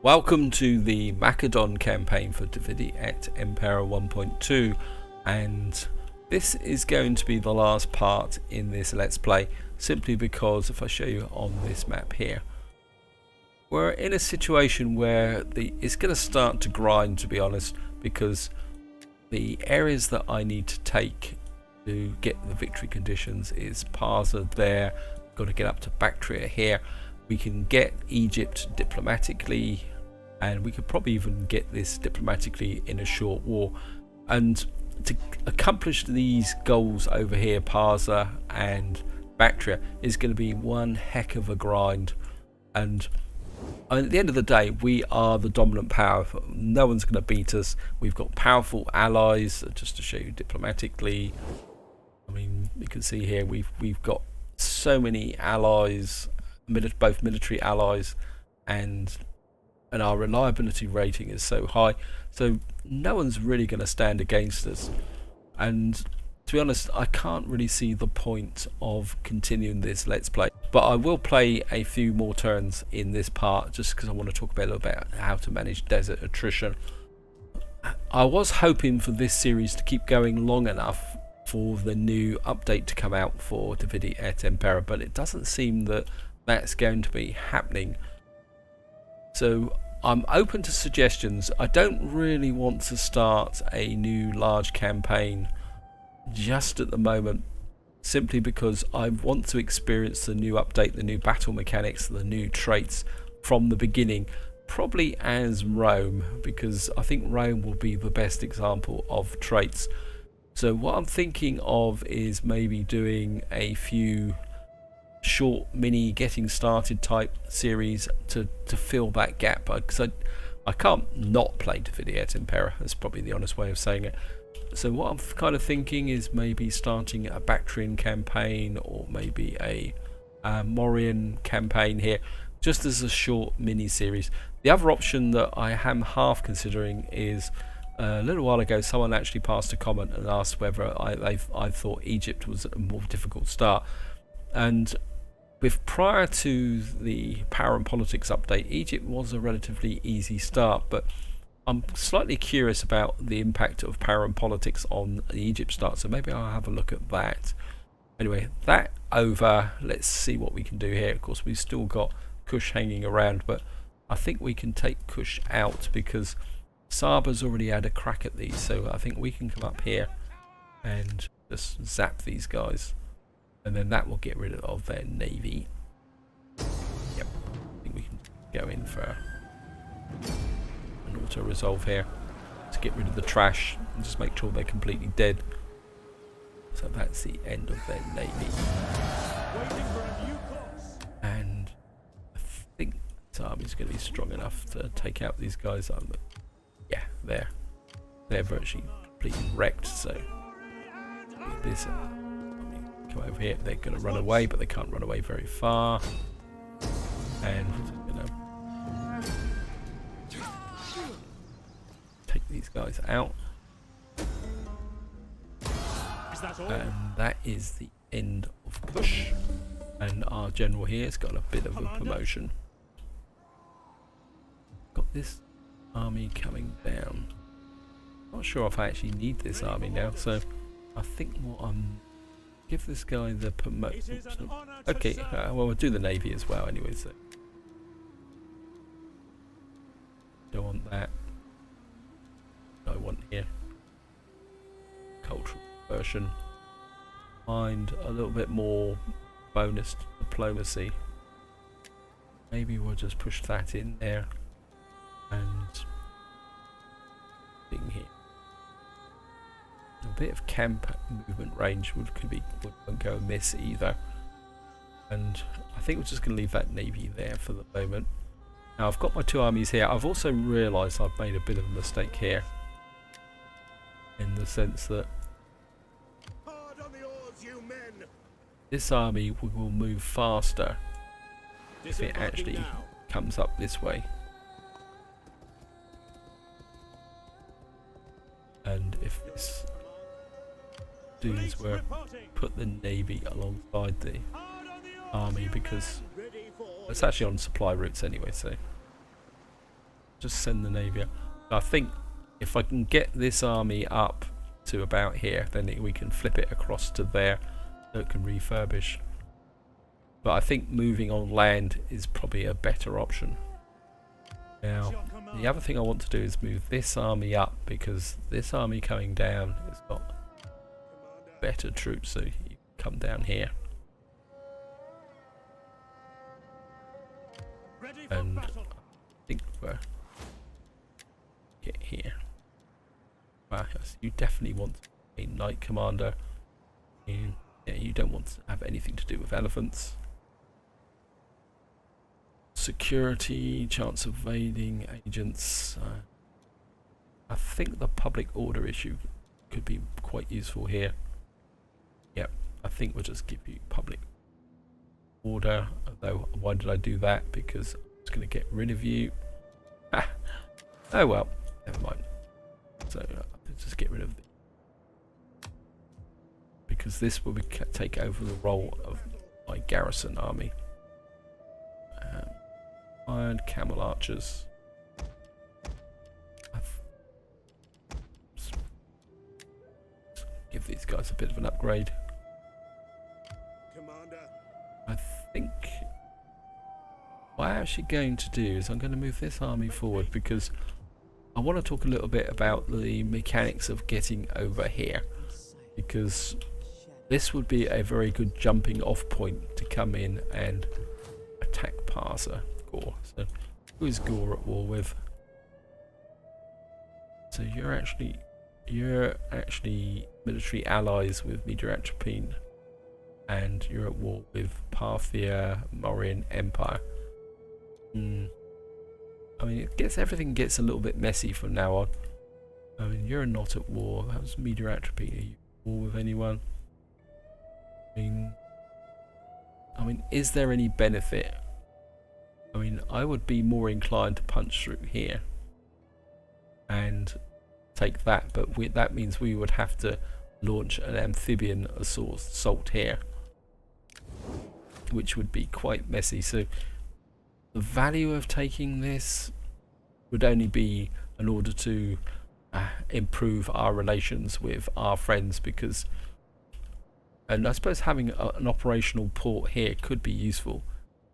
Welcome to the Macedon campaign for Et Impera 1.2, and this is going to be the last part in this Let's Play, simply because if I show you on this map here, we're in a situation where it's going to start to grind, to be honest, because the areas that I need to take to get the victory conditions is Parsa there, got to get up to Bactria here. We can get Egypt diplomatically, and we could probably even get this diplomatically in a short war. And to accomplish these goals over here, Parsa and Bactria, is going to be one heck of a grind. And at the end of the day, we are the dominant power. No one's going to beat us. We've got powerful allies. Just to show you diplomatically, I mean, you can see here we've got so many allies, both military allies, and our reliability rating is so high, so no one's really going to stand against us. And to be honest, I can't really see the point of continuing this Let's Play, but I will play a few more turns in this part just because I want to talk a little about how to manage desert attrition. I was hoping for this series to keep going long enough for the new update to come out for Et Impera, but it doesn't seem that that's going to be happening. So I'm open to suggestions. I don't really want to start a new large campaign just at the moment, simply because I want to experience the new update, the new battle mechanics, the new traits from the beginning, probably as Rome, because I think Rome will be the best example of traits. So what I'm thinking of is maybe doing a few short mini getting started type series to fill that gap, because I can't not play Et Impera. That's probably the honest way of saying it. So what I'm kind of thinking is maybe starting a Bactrian campaign, or maybe a Mauryan campaign here, just as a short mini series. The other option that I am half considering is, a little while ago someone actually passed a comment and asked whether I thought Egypt was a more difficult start, and prior to the Power and Politics update, Egypt was a relatively easy start, but I'm slightly curious about the impact of Power and Politics on the Egypt start, so maybe I'll have a look at that. Anyway, that over, let's see what we can do here. Of course, we've still got Kush hanging around, but I think we can take Kush out because Saba's already had a crack at these, so I think we can come up here and just zap these guys. And then that will get rid of their navy. Yep, I think we can go in for an auto resolve here to get rid of the trash and just make sure they're completely dead. So that's the end of their navy. And I think this army's going to be strong enough to take out these guys. Yeah, they're virtually completely wrecked. So this. Over here, they're going to run away, but they can't run away very far, and we're just going to take these guys out, and that is the end of push. And our general here has got a bit of a promotion. Got this army coming down. Not sure if I actually need this army now, so I think what I'm give this guy the promotion. Okay, well, we'll do the navy as well anyway, so don't want that. I want here cultural version. Find a little bit more bonus diplomacy. Maybe we'll just push that in there and thing here. A bit of camp movement range wouldn't go amiss either, and I think we're just going to leave that navy there for the moment. Now I've got my two armies here. I've also realised I've made a bit of a mistake here, in the sense that this army will move faster if it actually comes up this way, and if this dudes were put the navy alongside the army, because it's actually on supply routes anyway, so just send the navy up. I think if I can get this army up to about here, then we can flip it across to there so it can refurbish. But I think moving on land is probably a better option. Now, the other thing I want to do is move this army up, because this army coming down has got better troops, so you come down here. And I think we're get here. Wow, you definitely want a knight commander. And yeah, you don't want to have anything to do with elephants. Security, chance of evading agents. I think the public order issue could be quite useful here. Yep, I think we'll just give you public order. Although, why did I do that? Because I'm just going to get rid of you. Oh well, never mind. So let's just get rid of it, because this will take over the role of my garrison army. Iron camel archers. Give these guys a bit of an upgrade. Commander. I think what I'm actually going to do is I'm going to move this army forward, because I want to talk a little bit about the mechanics of getting over here, because this would be a very good jumping off point to come in and attack Parsa. So who is Gore at war with? So you're actually military allies with Media Atropine, and you're at war with Parthia, Mauryan Empire. I mean, everything gets a little bit messy from now on. I mean, you're not at war. How's Media Atropine? Are you at war with anyone? I mean, is there any benefit? I mean, I would be more inclined to punch through here and take that, but that means we would have to launch an amphibian assault here, which would be quite messy. So the value of taking this would only be in order to improve our relations with our friends, because, and I suppose having an operational port here could be useful,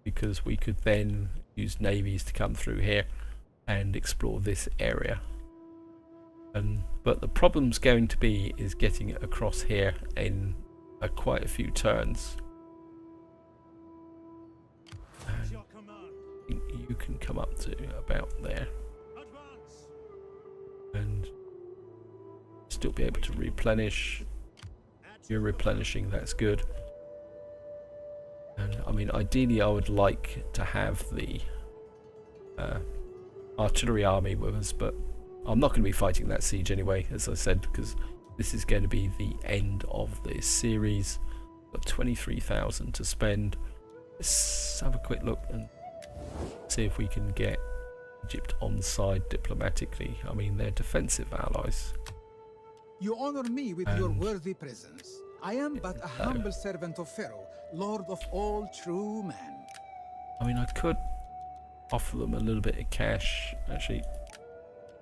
because we could then use navies to come through here and explore this area. But the problem's going to be is getting it across here in quite a few turns. And I think you can come up to about there and still be able to replenish. You're replenishing, that's good. And I mean, ideally I would like to have the artillery army with us, but I'm not going to be fighting that siege anyway, as I said, because this is going to be the end of this series. Got 23,000 to spend. Let's have a quick look and see if we can get Egypt on side diplomatically. I mean, they're defensive allies. You honor me with your worthy presence. I am but a humble servant of Pharaoh, Lord of all true men. I mean, I could offer them a little bit of cash, actually.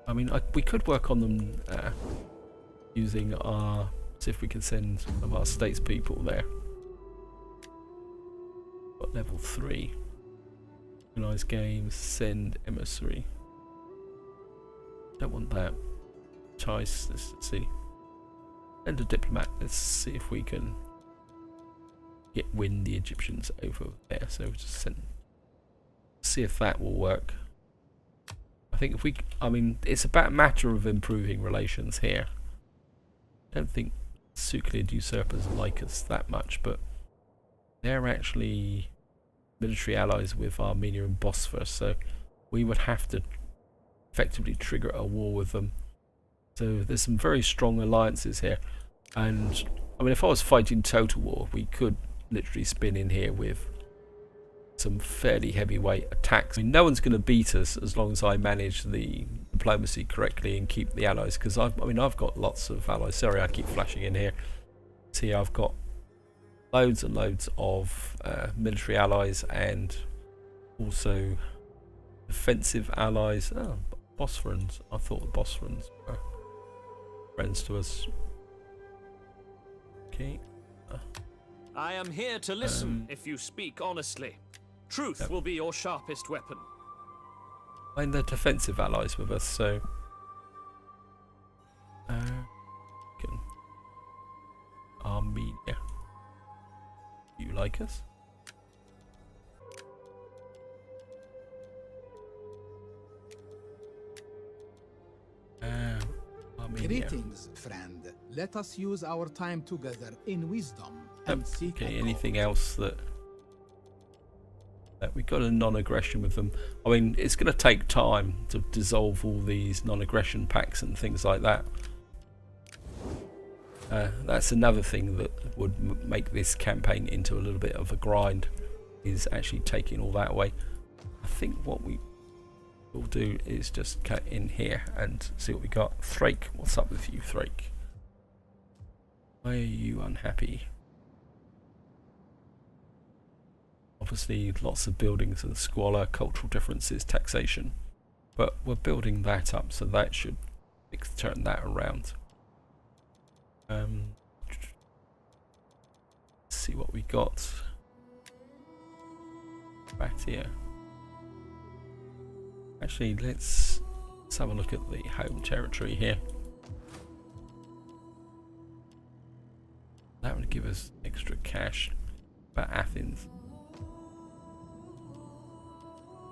I mean, we could work on them using our... see if we can send some of our statespeople there. Got level 3. Organize games, send emissary. Don't want that. Choice, let's see. Send a diplomat, let's see if we can win the Egyptians over there. So we'll just send... see if that will work. I think if we... I mean, it's about a matter of improving relations here. I don't think Suclid usurpers like us that much, but they're actually military allies with Armenia and Bosphorus, so we would have to effectively trigger a war with them. So there's some very strong alliances here, and I mean, if I was fighting total war, we could literally spin in here with some fairly heavyweight attacks. I mean, no one's going to beat us as long as I manage the diplomacy correctly and keep the allies, because I mean, I've got lots of allies. Sorry, I keep flashing in here. See, I've got loads and loads of military allies and also defensive allies. Oh, Bosphorans. I thought the Bosphorans were friends to us. Okay. I am here to listen if you speak honestly. Truth will be your sharpest weapon. And they're defensive allies with us, so Armenia. You like us? Armenia. Greetings, friend. Let us use our time together in wisdom and seek Okay, a goal. anything else that we got a non-aggression with them? I mean, it's going to take time to dissolve all these non-aggression pacts and things like that. That's another thing that would make this campaign into a little bit of a grind, is actually taking all that away. I think what we will do is just cut in here and see what we got. Thrake, what's up with you, Thrake? Why are you unhappy? Obviously lots of buildings and squalor, cultural differences, taxation, but we're building that up, so that should turn that around. Let's see what we got back here. Actually, let's have a look at the home territory here. That would give us extra cash. About Athens.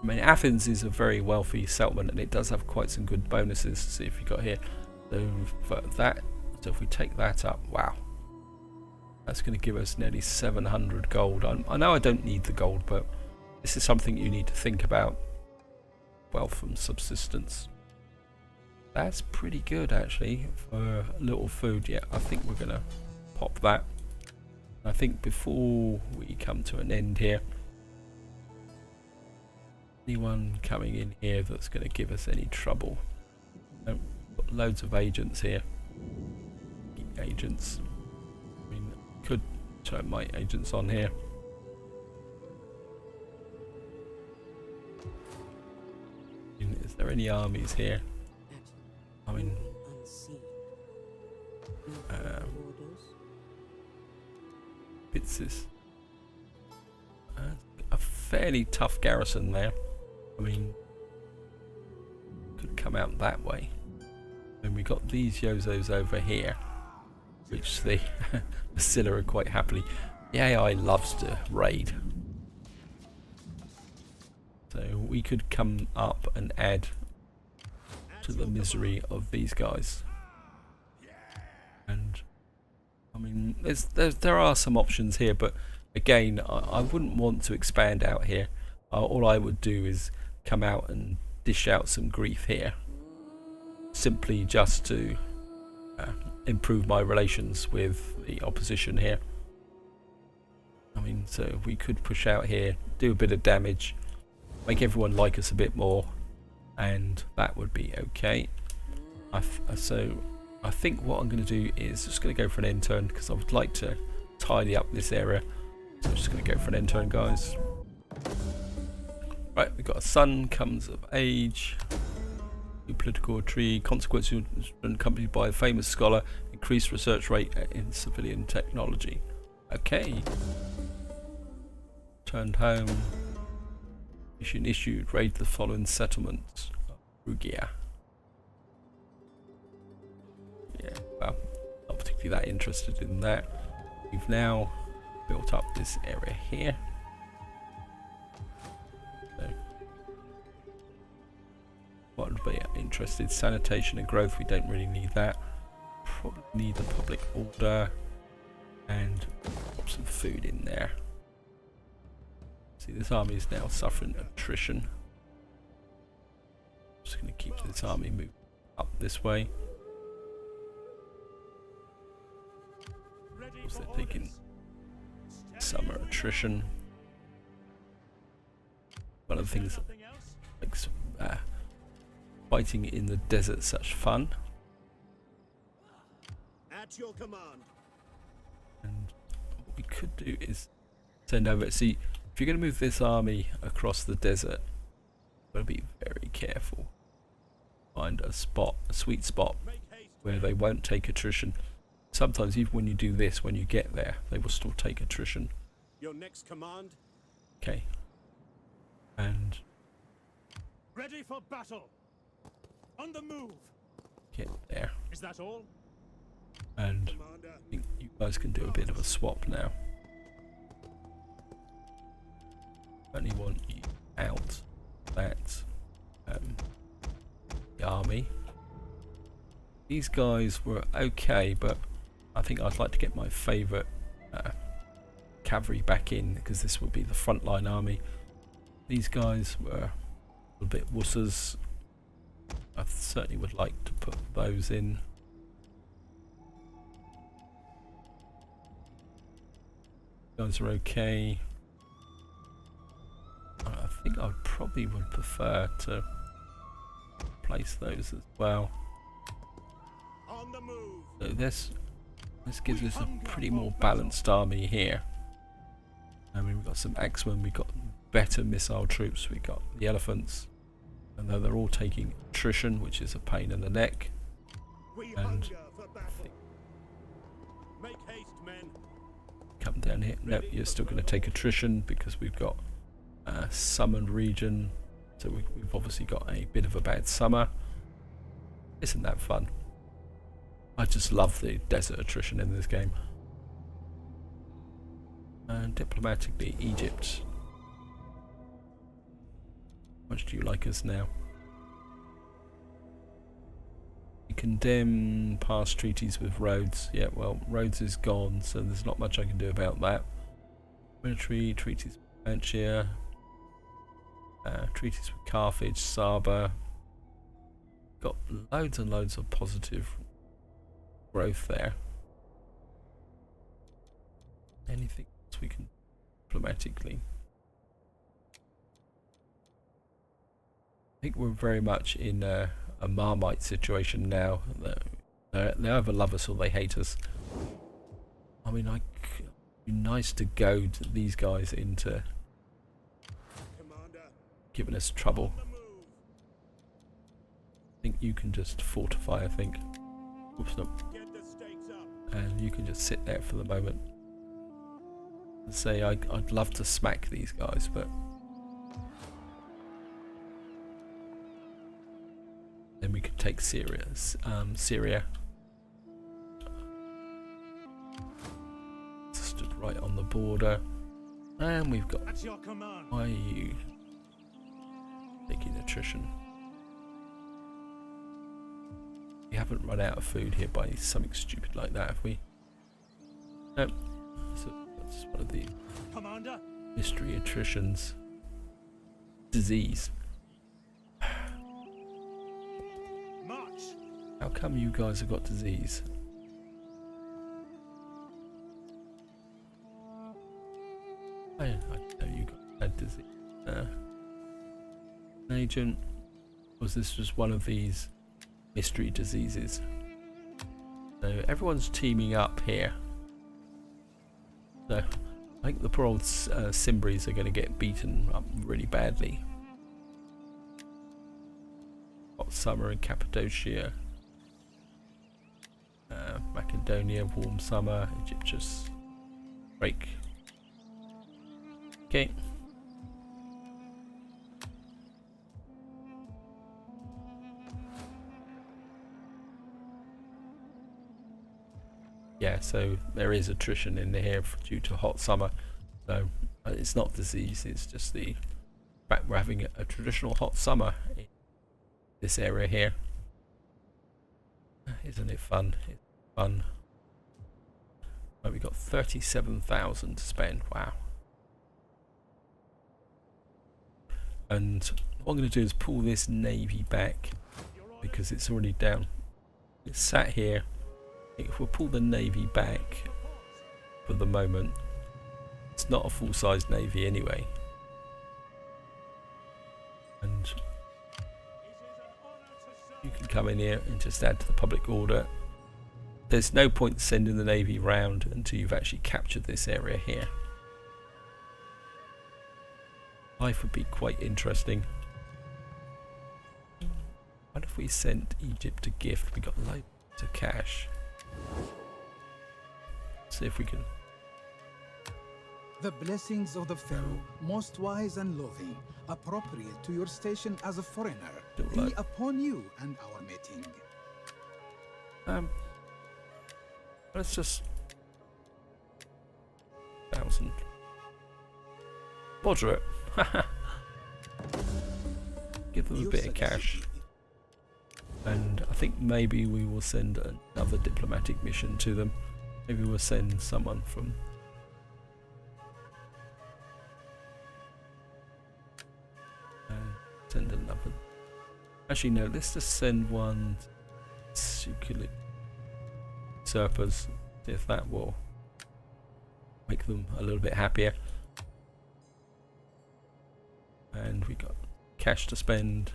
I mean, Athens is a very wealthy settlement, and it does have quite some good bonuses. See if you got here. So for that, so if we take that up, wow, that's going to give us nearly 700 gold. I know I don't need the gold, but this is something you need to think about. Wealth and subsistence. That's pretty good actually for a little food. Yeah, I think we're going to pop that. I think before we come to an end here, anyone coming in here that's going to give us any trouble? Got loads of agents here. Agents. I mean, could turn my agents on here. I mean, is there any armies here? I mean, Bitsis. A fairly tough garrison there. I mean, could come out that way. And we got these Yozos over here, which the Basilla are quite happily. The AI loves to raid. So we could come up and add to the misery of these guys. And I mean, there are some options here, but again, I wouldn't want to expand out here. All I would do is come out and dish out some grief here, simply just to improve my relations with the opposition here. I mean, so we could push out here, do a bit of damage, make everyone like us a bit more, and that would be okay. So I think what I'm going to do is just going to go for an end turn, because I would like to tidy up this area. So I'm just going to go for an end turn, guys. Right, we've got a son comes of age, new political tree, consequences accompanied by a famous scholar, increased research rate in civilian technology. Okay. Turned home. Mission issued. Raid the following settlements. Rugia. Yeah, well, not particularly that interested in that. We've now built up this area here. So, what would be interested? Sanitation and growth. We don't really need that. Probably need the public order and pop some food in there. See, this army is now suffering attrition. Just going to keep this army moving up this way. So they're taking summer attrition. One of the things that makes fighting in the desert such fun. At your command. And what we could do is send over. See, if you're going to move this army across the desert, you've got to be very careful. find a sweet spot where they won't take attrition. Sometimes even when you do this, when you get there, they will still take attrition. Your next command? Okay. And Ready for battle. On the move. get there. Is that all? And Commander. I think you guys can do a bit of a swap now. Only want you out that the army. These guys were okay, but I think I'd like to get my favourite cavalry back in, because this would be the frontline army. These guys were a little bit wusses. I certainly would like to put those in. Guys are okay. I think I probably would prefer to place those as well. On the move. So this gives us a pretty more balanced army here. I mean, we've got some axemen, we've got better missile troops, we've got the elephants, and though they're all taking attrition, which is a pain in the neck. We And hunger for battle. Make haste, men. Come down here. Nope, you're still going to take attrition because we've got a summoned region, so we've obviously got a bit of a bad summer. Isn't that fun? I just love the desert attrition in this game. And diplomatically, Egypt. How much do you like us now? You condemn past treaties with Rhodes. Yeah, well, Rhodes is gone, so there's not much I can do about that. Military treaties with Manchia. Treaties with Carthage, Saba. Got loads and loads of positive growth there. Anything else we can diplomatically? I think we're very much in a Marmite situation now. They either love us or they hate us. I mean, it'd be nice to goad these guys into Commander. giving us trouble. On the move. I think you can just fortify, I think. Oops, no. Get the stakes up. And you can just sit there for the moment. And say, I'd love to smack these guys, but then we could take Syria. Stood right on the border. And we've got... At your command. Why are you taking attrition? We haven't run out of food here by something stupid like that, have we? Nope. So that's one of the Commander. mystery attritions. Disease. March. How come you guys have got disease? I didn't know you guys had disease. An agent. Was this just one of these mystery diseases? So everyone's teaming up here. So I think the poor old Cimbris are going to get beaten up really badly. Hot summer in Cappadocia. Macedonia, warm summer. Egyptus break. Okay. Yeah, so there is attrition in here due to hot summer. So it's not disease, it's just the fact we're having a traditional hot summer in this area here. Isn't it fun? It's fun. Oh, we got 37,000 to spend. Wow. And what I'm going to do is pull this navy back because it's already down. It's sat here. If we pull the navy back for the moment, it's not a full-size navy anyway. And you can come in here and just add to the public order. There's no point sending the navy round until you've actually captured this area here. Life would be quite interesting. What if we sent Egypt a gift? We got loads of cash. See if we can. The blessings of the Pharaoh, most wise and loving, appropriate to your station as a foreigner, be upon you and our meeting. Let's just 1,000. Moderate. Give them a bit of cash. And I think maybe we will send another diplomatic mission to them. Maybe we'll send someone from send another. Actually no, let's just send one usurpers, see if that will make them a little bit happier. And we got cash to spend.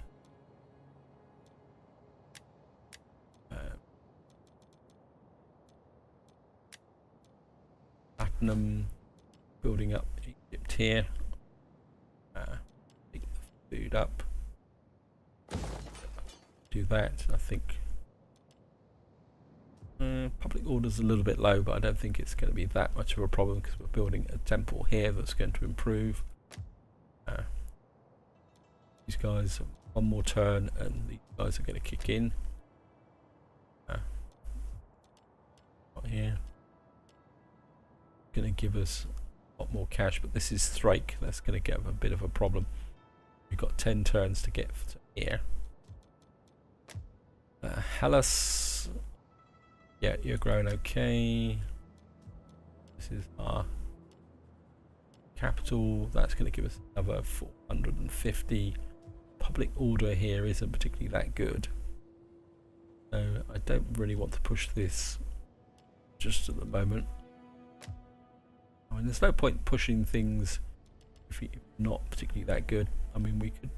Platinum, building up Egypt here. Pick the food up. Do that, I think. Public order's a little bit low, but I don't think it's going to be that much of a problem because we're building a temple here that's going to improve. These guys, one more turn, and these guys are going to kick in. Not here. Going to give us a lot more cash, but this is Thrake. That's going to give a bit of a problem. We've got 10 turns to get to here. Hellas. Yeah, you're growing okay. This is our capital. That's going to give us another 450. Public order here isn't particularly that good. So I don't really want to push this just at the moment. I mean, there's no point pushing things if you're not particularly that good. I mean, we could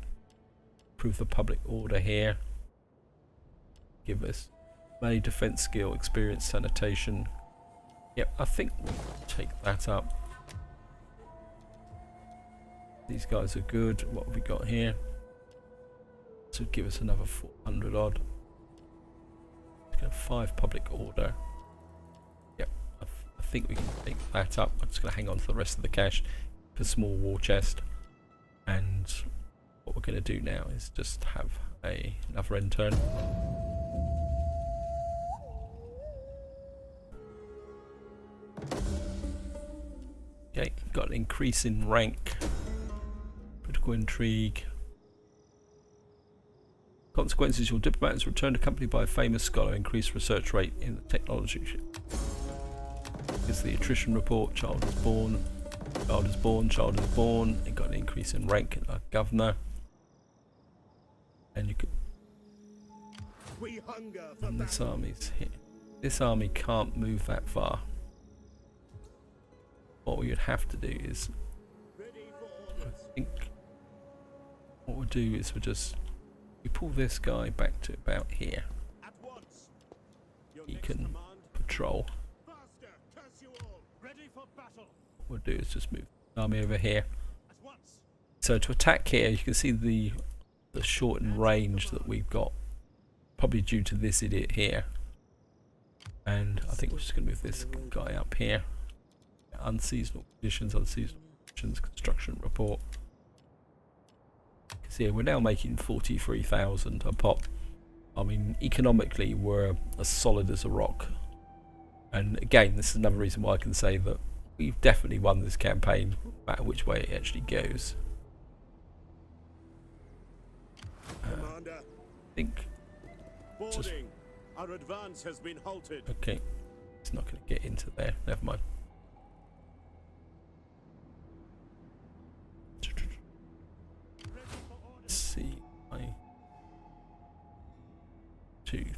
improve the public order here. Give us melee defense skill, experience, sanitation. Yep, I think we'll take that up. These guys are good. What have we got here? To give us another 400 odd. Let's go 5 public order. Yep, I think we can take that up. I'm just going to hang on to the rest of the cash for small war chest. And what we're going to do now is just have another end turn. Okay, got an increase in rank. Political intrigue. Consequences: your diplomat is returned accompanied by a famous scholar. Increased research rate in the technology. Here's the attrition report. Child is born. Child is born. Child is born. It got an increase in rank in our governor. And you could. And this army's here. This army can't move that far. What we would have to do is, I think, what we'll do is we pull this guy back to about here. He can patrol. What we'll do is just move the army over here. So to attack here, you can see the shortened range that we've got, probably due to this idiot here. And I think we're just going to move this guy up here. Unseasonal conditions, construction report. See, we're now making 43,000 a pop. I mean, economically, we're as solid as a rock. And again, this is another reason why I can say that we've definitely won this campaign, no matter which way it actually goes. I think. Our advance has been halted. Okay, it's not going to get into there. Never mind. Let's see my tooth.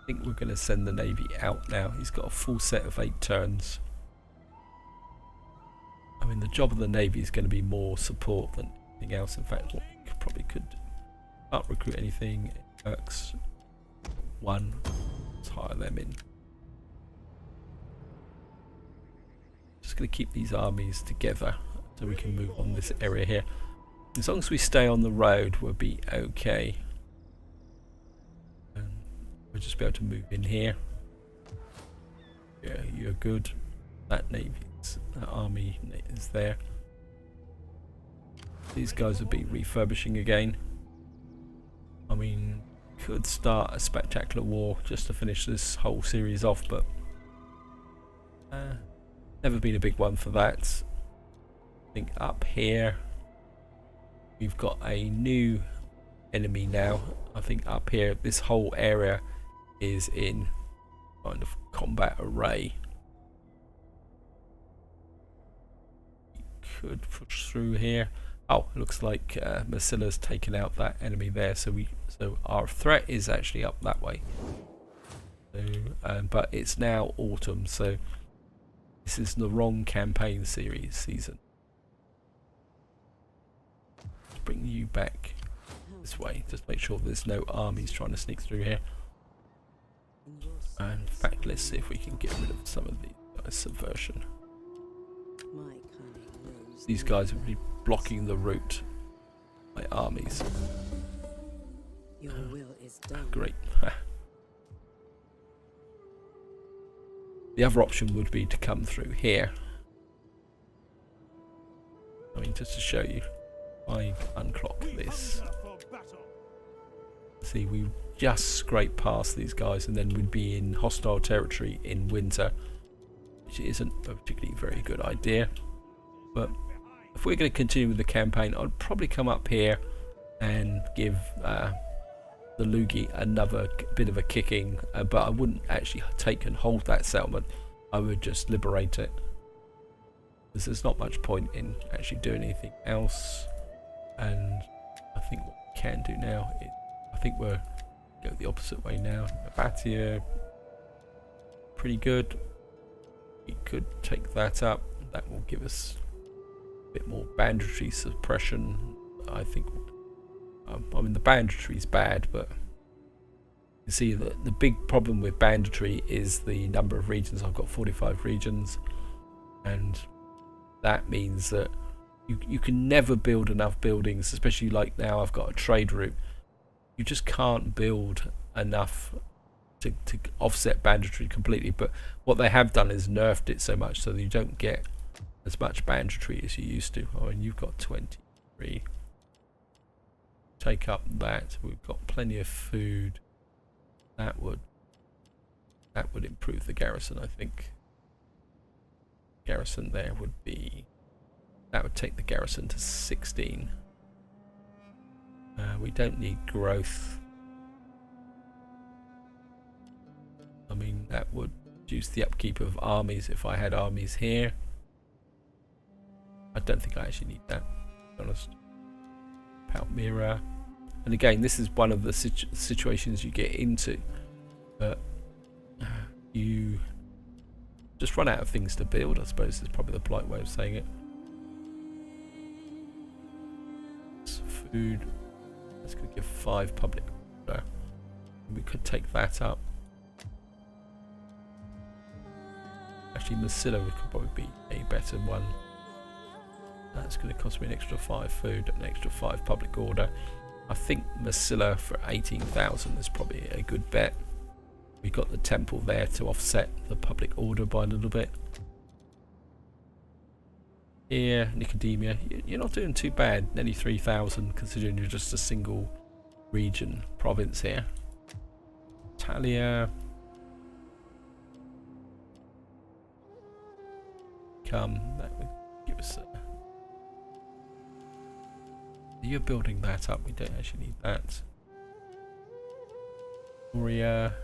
I think we're going to send the navy out now. He's got a full set of 8 turns. I mean, the job of the navy is going to be more support than anything else. In fact, what we probably could not recruit anything. It works. 1. Let's hire them in. Just going to keep these armies together so we can move on this area here. As long as we stay on the road, we'll be okay. And we'll just be able to move in here. Yeah, you're good. That army is there. These guys will be refurbishing again. I mean, could start a spectacular war just to finish this whole series off, but never been a big one for that. I think up here we've got a new enemy now. I think up here this whole area is in kind of combat array. We could push through here. Oh, it looks like Macedo's taken out that enemy there, so our threat is actually up that way. So, but it's now autumn, so this is the wrong campaign season. Let's bring you back this way. Just make sure there's no armies trying to sneak through here. And in fact, let's see if we can get rid of some of the subversion. These guys will be blocking the route by armies. Your will is done. Great. The other option would be to come through here. I mean, just to show you, I unclock this. See, we just scrape past these guys and then we'd be in hostile territory in winter, which isn't a particularly very good idea. But if we're going to continue with the campaign, I'd probably come up here and give the Lugi another bit of a kicking, but I wouldn't actually take and hold that settlement. I would just liberate it, because there's not much point in actually doing anything else. And I think what we can do now is, I think we're go the opposite way now. Abatia, pretty good. We could take that up. That will give us a bit more banditry suppression. I think. I mean, the banditry is bad, but you see that the big problem with banditry is the number of regions. I've got 45 regions, and that means that you can never build enough buildings, especially like now I've got a trade route. You just can't build enough to offset banditry completely. But what they have done is nerfed it so much so that you don't get as much banditry as you used to. I mean, you've got 23. Take up that. We've got plenty of food. That would improve the garrison, I think. Garrison there would be, that would take the garrison to 16. We don't need growth. I mean, that would reduce the upkeep of armies if I had armies here. I don't think I actually need that, to be honest. Palmyra. And again, this is one of the situations you get into, but you just run out of things to build, I suppose is probably the polite way of saying it. Food. Let's go give 5 public order. We could take that up. Actually, Macedon could probably be a better one. That's going to cost me an extra 5 food and an extra 5 public order. I think Macedon for 18,000 is probably a good bet. We've got the temple there to offset the public order by a little bit. Here, Nicodemia, you're not doing too bad. Nearly 3,000 considering you're just a single region province here. Talia. Come, that would give us you're building that up, we don't actually need that. Korea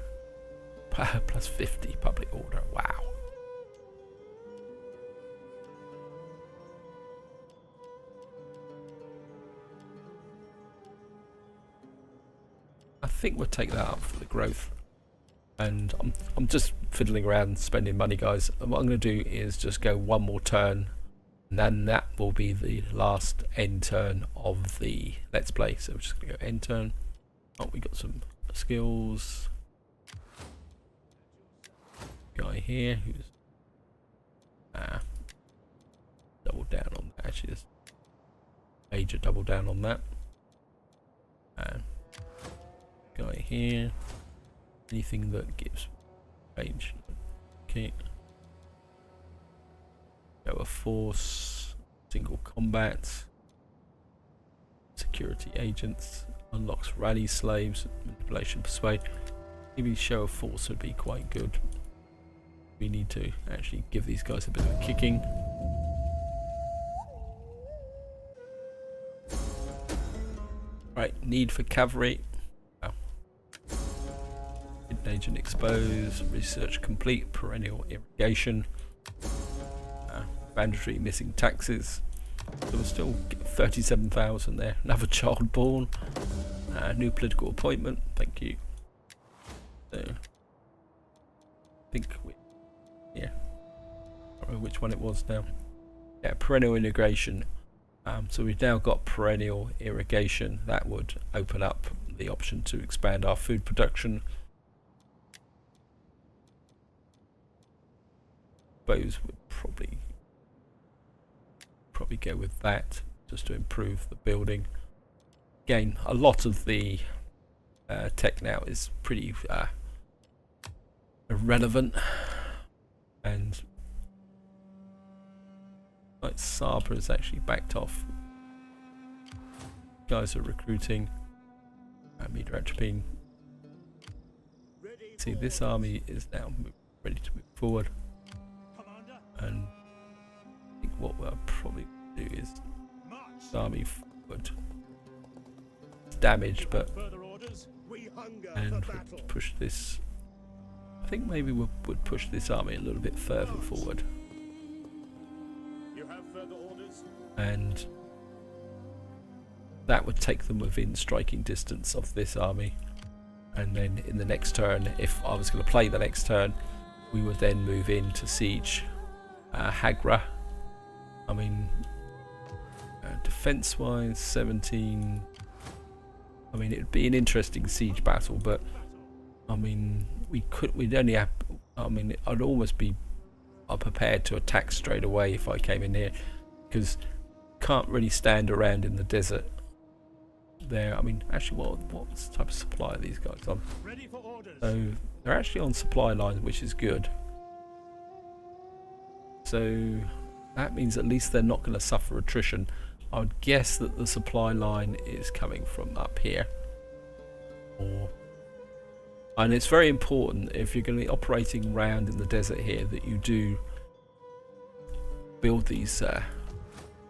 plus 50 public order, wow. I think we'll take that up for the growth. And I'm just fiddling around spending money, guys. And what I'm going to do is just go one more turn, and then that will be the last end turn of the Let's Play. So we're just going to go end turn. Oh, we got some skills. Guy here who's double down on that. Actually, major double down on that. Guy here. Anything that gives range. Okay. Go a force, single combat, security agents, unlocks rally slaves, manipulation, persuade. Maybe show of force would be quite good. We need to actually give these guys a bit of a kicking. Right, need for cavalry. Oh. Hidden agent exposed, research complete, perennial irrigation. Mandatory missing taxes. So we're still 37,000 there. Another child born. New political appointment. Thank you. So, I think we, yeah. I don't know which one it was now. Yeah, perennial integration. So we've now got perennial irrigation. That would open up the option to expand our food production. Suppose we'd probably go with that just to improve the building. Again, a lot of the tech now is pretty irrelevant, and like Saba has actually backed off. Guys are recruiting. Meter atropine. See, this army is now ready to move forward, and I think what we'll probably do is this army forward. It's damaged, but and we'll push this. I think maybe we would push this army a little bit further forward. And that would take them within striking distance of this army, and then in the next turn, if I was going to play the next turn, we would then move in to siege Hagra. I mean, defense wise 17. I mean, it would be an interesting siege battle, but I mean, we'd only have, I mean, I'd almost be prepared to attack straight away if I came in here, because can't really stand around in the desert there. I mean, actually, what type of supply are these guys on? So they're actually on supply lines, which is good. So that means at least they're not going to suffer attrition. I would guess that the supply line is coming from up here. And it's very important, if you're going to be operating around in the desert here, that you do build these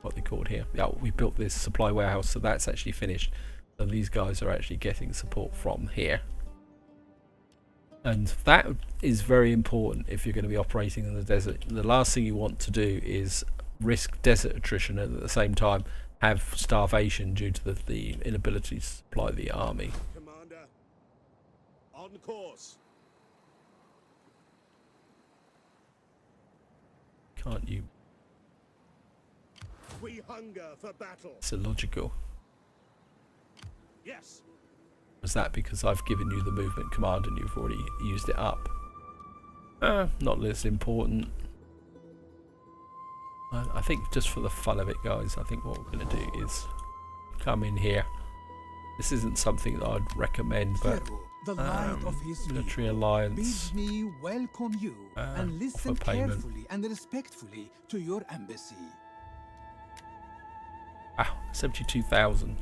what they're called here. Yeah, we built this supply warehouse, so that's actually finished. So these guys are actually getting support from here. And that is very important if you're going to be operating in the desert. The last thing you want to do is risk desert attrition and at the same time have starvation due to the inability to supply the army. Commander, on course. Can't you? We hunger for battle. It's illogical. Yes. Is that because I've given you the movement command and you've already used it up? Not less important. I think just for the fun of it, guys, I think what we're going to do is come in here. This isn't something that I'd recommend, but the light of his military view alliance bids me welcome you and listen offer payment. carefully and respectfully to your embassy. 72,000,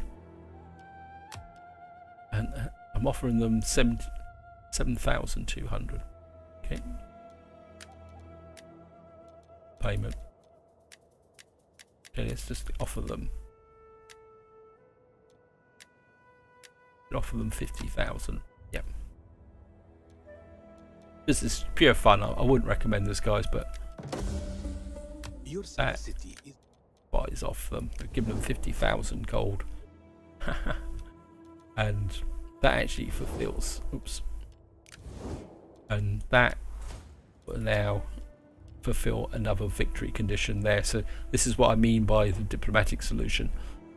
and I'm offering them 7,200. Okay, payment. Okay, let's just offer them. Offer them 50,000. Yep. This is pure fun. I wouldn't recommend this, guys, but Your city is buys off them. But give them 50,000 gold, and that actually fulfills. Oops. And that will now fulfill another victory condition there. So this is what I mean by the diplomatic solution,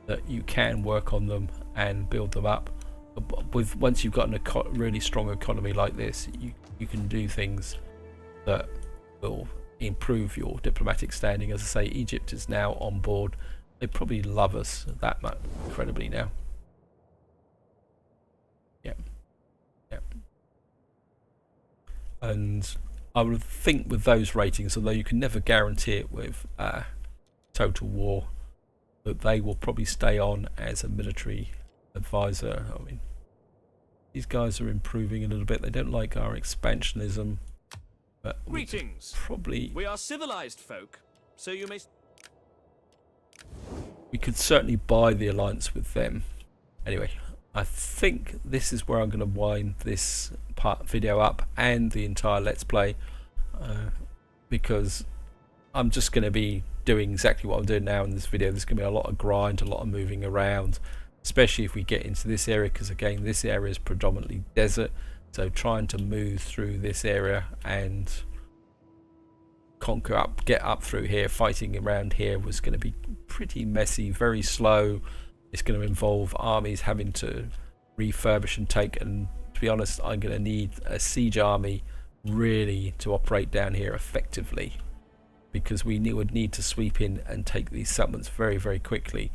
that you can work on them and build them up. With once you've got a really strong economy like this, you can do things that will improve your diplomatic standing. As I say, Egypt is now on board. They probably love us that much incredibly now. Yeah. Yeah. And I would think with those ratings, although you can never guarantee it with Total War, that they will probably stay on as a military advisor. I mean, these guys are improving a little bit. They don't like our expansionism. But Greetings. Probably we are civilized folk, so you may. We could certainly buy the alliance with them. Anyway, I think this is where I'm going to wind this video up and the entire Let's Play, because I'm just going to be doing exactly what I'm doing now in this video. There's going to be a lot of grind, a lot of moving around, especially if we get into this area, because again, this area is predominantly desert. So trying to move through this area and conquer up, get up through here, fighting around here was going to be pretty messy, very slow. It's going to involve armies having to refurbish and take, and to be honest, I'm going to need a siege army really to operate down here effectively, because we would need to sweep in and take these settlements very, very quickly.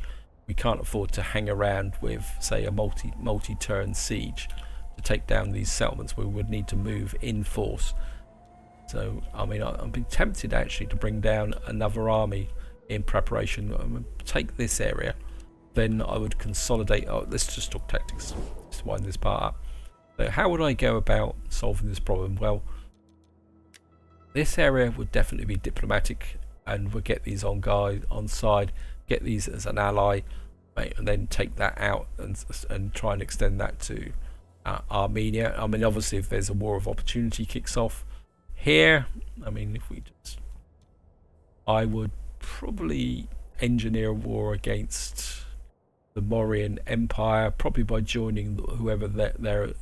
We can't afford to hang around with, say, a multi-turn siege to take down these settlements. We would need to move in force. So, I mean, I've been tempted actually to bring down another army in preparation. I'm going to take this area, then I would consolidate. Oh, let's just talk tactics. Let's wind this part up. So how would I go about solving this problem? Well, this area would definitely be diplomatic, and we'll get these on side, get these as an ally, and then take that out and try and extend that to Armenia. I mean, obviously, if there's a war of opportunity kicks off here, I mean, if we just, I would probably engineer a war against the Mauryan Empire, probably by joining whoever they're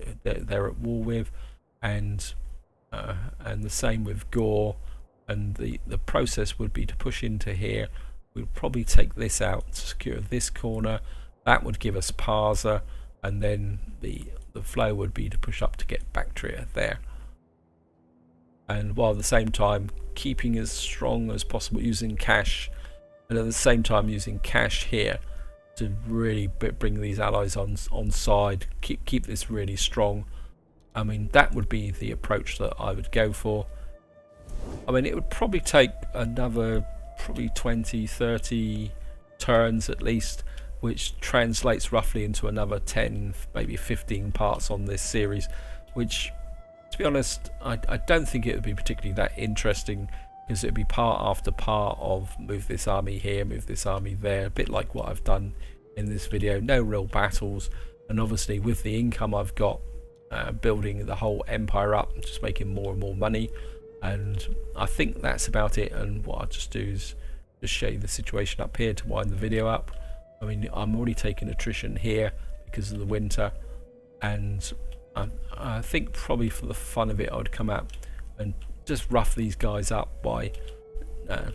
at war with, and the same with Gore. And the process would be to push into here. We'd probably take this out to secure this corner. That would give us Parsa, and then the flow would be to push up to get Bactria there. And while at the same time keeping as strong as possible using cash, and at the same time using cash here to really bring these allies on side, keep this really strong. I mean, that would be the approach that I would go for. I mean, it would probably take another probably 20-30 turns at least, which translates roughly into another 10, maybe 15 parts on this series, which, to be honest, I don't think it would be particularly that interesting, because it would be part after part of move this army here, move this army there, a bit like what I've done in this video. No real battles, and obviously with the income I've got, building the whole empire up, just making more and more money. And I think that's about it. And what I'll just do is just show you the situation up here to wind the video up. I mean, I'm already taking attrition here because of the winter, and I think probably for the fun of it, I would come out and just rough these guys up by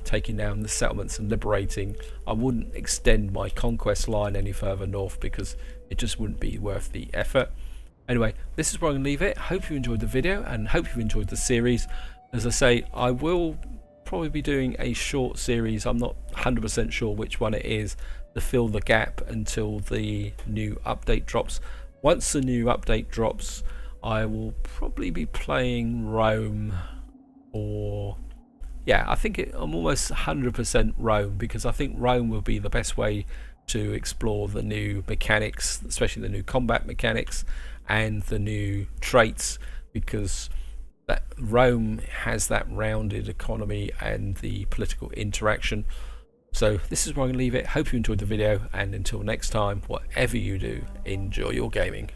taking down the settlements and liberating. I wouldn't extend my conquest line any further north because it just wouldn't be worth the effort. Anyway, this is where I'm going to leave it. Hope you enjoyed the video and hope you've enjoyed the series. As I say, I will probably be doing a short series. I'm not 100% sure which one it is, to fill the gap until the new update drops. Once the new update drops, I will probably be playing Rome, or yeah, I think I'm almost 100% Rome, because I think Rome will be the best way to explore the new mechanics, especially the new combat mechanics and the new traits, because that Rome has that rounded economy and the political interaction. So this is where I'm going to leave it. Hope you enjoyed the video, and until next time, whatever you do, enjoy your gaming.